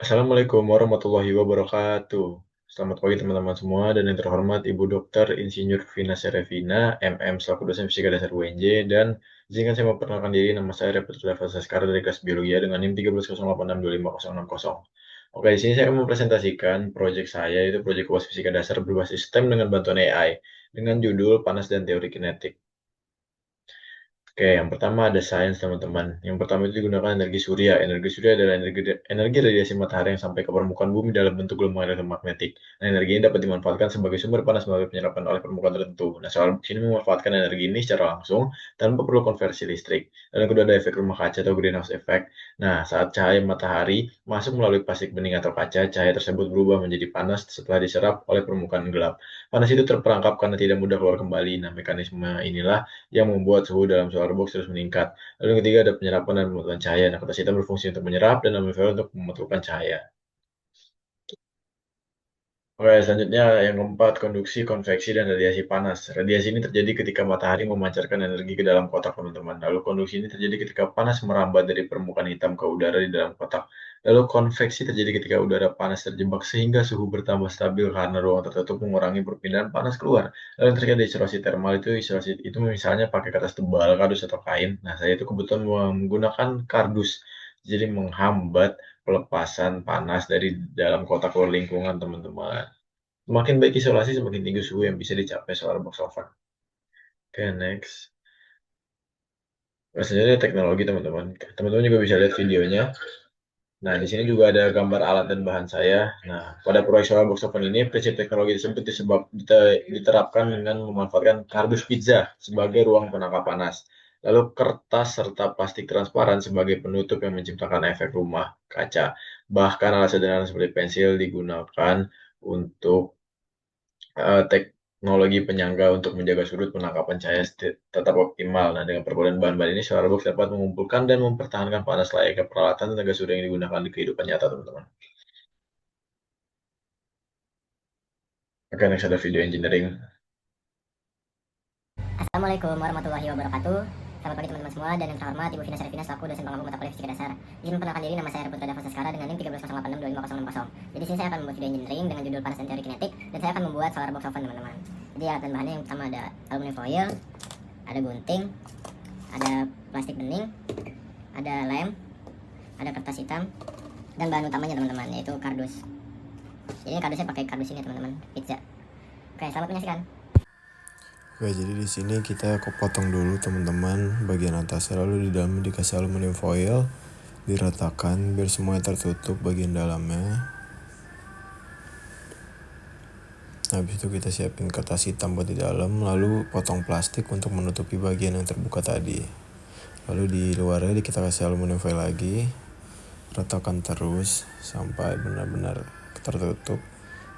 Assalamualaikum warahmatullahi wabarakatuh. Selamat pagi teman-teman semua dan yang terhormat Ibu Dokter Insinyur Vina Serevina, MM selaku dosen Fisika Dasar UNJ dan izinkan saya memperkenalkan diri, nama saya Reputu Dava Saskara dari kelas Biologi dengan NIM 1308625060. Oke, di sini saya akan mempresentasikan proyek saya, yaitu proyek UAS Fisika Dasar berbasis STEM dengan bantuan AI dengan judul Panas dan Teori Kinetik. Oke, yang pertama ada sains teman-teman. Yang pertama itu digunakan energi surya. Energi surya adalah energi radiasi matahari yang sampai ke permukaan bumi dalam bentuk gelombang elektromagnetik. Nah, energi ini dapat dimanfaatkan sebagai sumber panas melalui penyerapan oleh permukaan tertentu. Nah, soal sini memanfaatkan energi ini secara langsung tanpa perlu konversi listrik. Dan yang kedua ada efek rumah kaca atau greenhouse effect. Nah, saat cahaya matahari masuk melalui plastik bening atau kaca, cahaya tersebut berubah menjadi panas setelah diserap oleh permukaan gelap. Panas itu terperangkap karena tidak mudah keluar kembali. Nah, mekanisme inilah yang membuat suhu dalam solar box terus meningkat. Lalu yang ketiga ada penyerapan dan pemantauan cahaya. Nah, kertas hitam berfungsi untuk menyerap dan amplifier untuk memantulkan cahaya. Oke, selanjutnya yang keempat, konduksi, konveksi, dan radiasi panas. Radiasi ini terjadi ketika matahari memancarkan energi ke dalam kotak, teman-teman. Lalu konduksi ini terjadi ketika panas merambat dari permukaan hitam ke udara di dalam kotak. Lalu konveksi terjadi ketika udara panas terjebak sehingga suhu bertambah stabil karena ruang tertutup mengurangi perpindahan panas keluar. Lalu yang terakhir ada isolasi termal, isolasi itu misalnya pakai kertas tebal, kardus atau kain. Nah, saya itu kebetulan menggunakan kardus. Jadi menghambat pelepasan panas dari dalam kotak luar lingkungan, teman-teman. Semakin baik isolasi, semakin tinggi suhu yang bisa dicapai solar box oven. Oke, next. Nah, selanjutnya teknologi, teman-teman. Teman-teman juga bisa lihat videonya. Nah, di sini juga ada gambar alat dan bahan saya. Nah, pada proyek solar box oven ini, prinsip teknologi tersebut diterapkan dengan memanfaatkan kardus pizza sebagai ruang penangkap panas. Lalu kertas serta plastik transparan sebagai penutup yang menciptakan efek rumah kaca. Bahkan alat sederhana seperti pensil digunakan untuk teknologi penyangga untuk menjaga sudut penangkapan cahaya tetap optimal. Nah, dengan perpaduan bahan-bahan ini, Solarbox dapat mengumpulkan dan mempertahankan panas layaknya peralatan tenaga surya yang digunakan di kehidupan nyata, teman-teman. Oke, next ada video engineering. Assalamualaikum warahmatullahi wabarakatuh. Selamat pagi teman-teman semua dan yang terhormat Ibu Vina Serevina selaku dosen pengampu mata kuliah Fisika Dasar. Izin memperkenalkan diri, nama saya Reputra Dava Saskara dengan NIM 1308625060. Jadi di sini saya akan membuat video engineering dengan judul panas dan teori kinetik dan saya akan membuat solar box oven, teman-teman. Jadi alat dan bahannya yang pertama ada aluminium foil, ada gunting, ada plastik bening, ada lem, ada kertas hitam dan bahan utamanya teman-teman yaitu kardus. Ini kardusnya pakai kardus ini teman-teman, pizza. Oke, selamat menyaksikan. Oke, jadi di sini kita potong dulu teman-teman bagian atas, lalu di dalam dikasih aluminium foil, diratakan biar semuanya tertutup bagian dalamnya. Habis itu kita siapin kertas hitam buat di dalam, lalu potong plastik untuk menutupi bagian yang terbuka tadi. Lalu di luarnya kita kasih aluminium foil lagi, ratakan terus sampai benar-benar tertutup.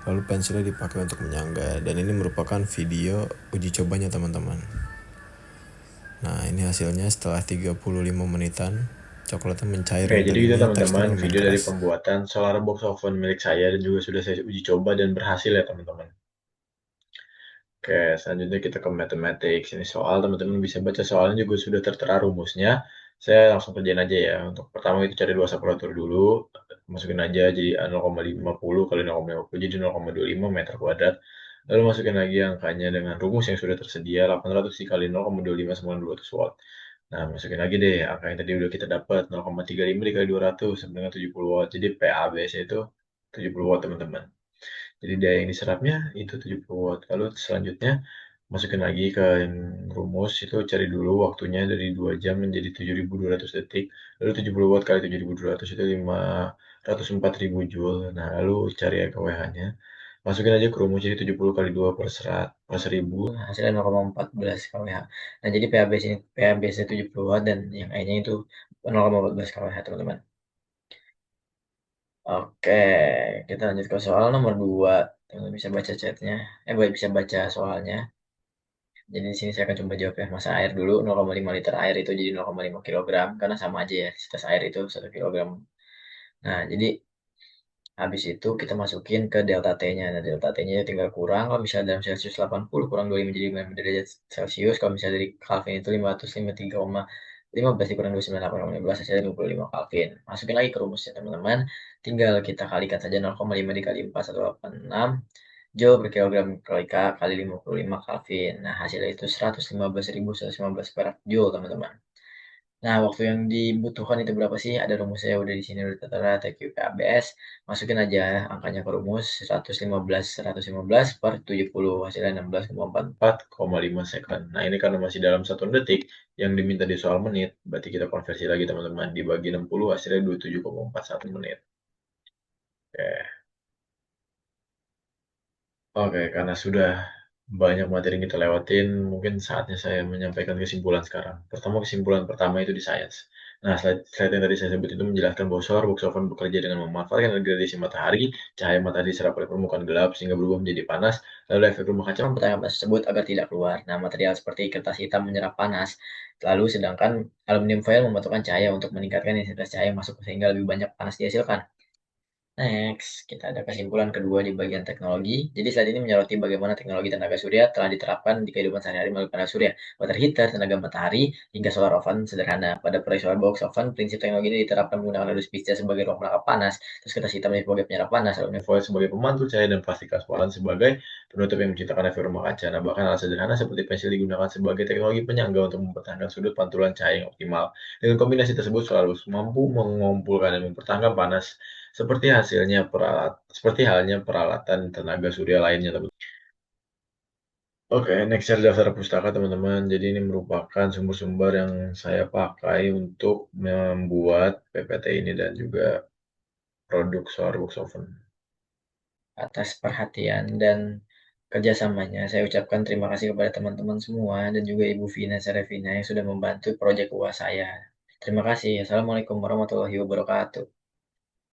Lalu pensilnya dipakai untuk menyangga, dan ini merupakan video uji cobanya teman-teman. Nah, ini hasilnya setelah 35 menitan, coklatnya mencair Oke, yang jadi itu tadinya teksturnya teman-teman lumayan video dari keras. pembuatan solar box oven milik saya dan juga sudah saya uji coba dan berhasil ya, teman-teman. Oke, selanjutnya kita ke mathematics. Ini soal teman-teman bisa baca soalnya juga sudah tertera rumusnya. Saya langsung kerjain aja ya. Untuk pertama itu cari dua separator dulu. Masukin aja jadi 0,50 kali 0,50 jadi 0,25 meter kuadrat. Lalu masukin lagi angkanya dengan rumus yang sudah tersedia 800 dikali 0,25 sama 200 watt. Nah, masukin lagi deh angka yang tadi udah kita dapat 0,35 dikali 200 sama dengan 70 watt. Jadi PABC itu 70 watt, teman-teman. Jadi daya yang diserapnya itu 70 watt. Lalu selanjutnya masukin lagi ke yang rumus itu cari dulu waktunya dari 2 jam menjadi 7.200 detik. Lalu 70 watt kali 7.200 itu 504.000 joule. Nah, lalu cari kWh-nya. Masukin aja ke rumus jadi 70 kali 2 per 1000. Nah, hasilnya 0,14 kWh. Nah, jadi PABC 70 watt dan yang E-nya itu 0,14 kWh, teman-teman. Oke, kita lanjut ke soal nomor 2. Teman bisa baca chatnya, bisa baca soalnya. Jadi di sini saya akan coba jawab ya. Masa air dulu 0,5 liter air itu jadi 0,5 kilogram karena sama aja ya, densitas air itu 1 kilogram. Nah, jadi habis itu kita masukin ke delta T-nya. Nah, delta T-nya tinggal kurang. Kalau misalnya dalam Celsius 80 kurang 25 jadi 5 derajat Celsius. Kalau misalnya dari Kelvin itu 553,5 15 dikurang 29,15 hasilnya 25 Kelvin. Masukin lagi ke rumusnya teman-teman. Tinggal kita kalikan saja 0,5 dikali 4, 186 Joule per kilogram kali K kali 55 Kelvin. Nah, hasilnya itu 115.115 perak Joule, teman-teman. Nah, waktu yang dibutuhkan itu berapa sih? Ada rumusnya udah di sini udah tertera TQPABS. Masukin aja angkanya ke rumus 115 per 70 hasilnya 16,44,5 second. Nah, ini karena masih dalam 1 detik yang diminta di soal menit, berarti kita konversi lagi teman-teman. Dibagi 60 hasilnya 27,41 menit. Oke. Oke, karena sudah banyak materi yang kita lewatin, mungkin saatnya saya menyampaikan kesimpulan sekarang. Pertama, kesimpulan pertama itu di sains. Nah, slide yang tadi saya sebut itu menjelaskan bahwa solar box oven bekerja dengan memanfaatkan energi radiasi matahari, cahaya matahari diserap oleh permukaan gelap sehingga berubah menjadi panas, lalu efek rumah kaca mempertahankan panas tersebut agar tidak keluar. Nah, material seperti kertas hitam menyerap panas, lalu sedangkan aluminium foil memantulkan cahaya untuk meningkatkan intensitas cahaya yang masuk sehingga lebih banyak panas dihasilkan. Next, kita ada kesimpulan kedua di bagian teknologi. Jadi slide ini menyoroti bagaimana teknologi tenaga surya telah diterapkan di kehidupan sehari-hari melalui panel surya, water heater, tenaga matahari, hingga solar oven sederhana. Pada proyek solar box oven, prinsip teknologi ini diterapkan menggunakan ladus pisca sebagai ruang penangkap panas, terus kertas hitam sebagai penyerap panas, aluminium foil sebagai pemantul cahaya, dan plastik transparan sebagai penutup yang menciptakan efek rumah kaca. Nah, bahkan hal sederhana seperti pensil digunakan sebagai teknologi penyangga untuk mempertahankan sudut pantulan cahaya yang optimal. Dengan kombinasi tersebut, solar box mampu mengumpulkan dan mempertahankan panas seperti halnya peralatan tenaga surya lainnya, teman. Oke, next share daftar pustaka, teman-teman. Jadi ini merupakan sumber-sumber yang saya pakai untuk membuat PPT ini dan juga produk Solarbox Oven. Atas perhatian dan kerjasamanya, saya ucapkan terima kasih kepada teman-teman semua dan juga Ibu Vina Serevina yang sudah membantu proyek UAS saya. Terima kasih. Assalamualaikum warahmatullahi wabarakatuh.